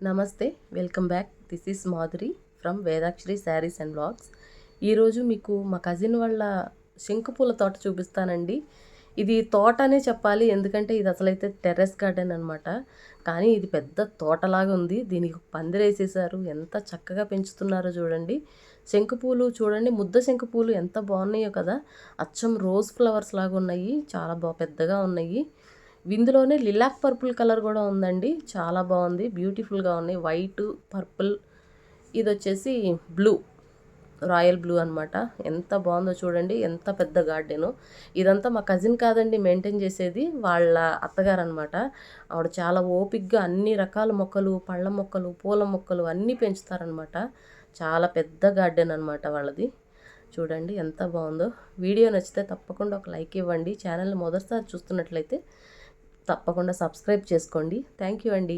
నమస్తే, welcome back. This is Madhuri from Vedakshari sarees and blogs. ఈరోజు మీకు మా కజిన్ వాళ్ళ శంకుపూల తోట చూపిస్తానండి. ఇది తోట అనే చెప్పాలి, ఎందుకంటే ఇది అసలైతే టెర్రస్ గార్డెన్ అనమాట. కానీ ఇది పెద్ద తోటలాగా ఉంది. దీనికి పందిరేసేసారు, ఎంత చక్కగా పెంచుతున్నారో చూడండి. శంకుపూలు చూడండి, ముద్ద శంకుపూలు ఎంత బాగున్నాయో కదా. అచ్చం రోజ్ ఫ్లవర్స్ లాగా ఉన్నాయి, చాలా పెద్దగా ఉన్నాయి. ఇందులోనే లిలాక్ పర్పుల్ కలర్ కూడా ఉందండి, చాలా బాగుంది, బ్యూటిఫుల్గా ఉన్నాయి. వైట్, పర్పుల్, ఇది వచ్చేసి బ్లూ, రాయల్ బ్లూ అనమాట. ఎంత బాగుందో చూడండి, ఎంత పెద్ద గార్డెను. ఇదంతా మా కజిన్ కాదండి మెయింటైన్ చేసేది, వాళ్ళ అత్తగారు అనమాట. ఆవిడ చాలా ఓపిక్గా అన్ని రకాల మొక్కలు, పళ్ళ మొక్కలు, పూల మొక్కలు అన్నీ పెంచుతారనమాట. చాలా పెద్ద గార్డెన్ అనమాట వాళ్ళది. చూడండి ఎంత బాగుందో. వీడియో నచ్చితే తప్పకుండా ఒక లైక్ ఇవ్వండి. ఛానల్ని మొదటిసారి చూస్తున్నట్లయితే తప్పకుండా సబ్స్క్రైబ్ చేసుకోండి. థ్యాంక్ యూ అండి.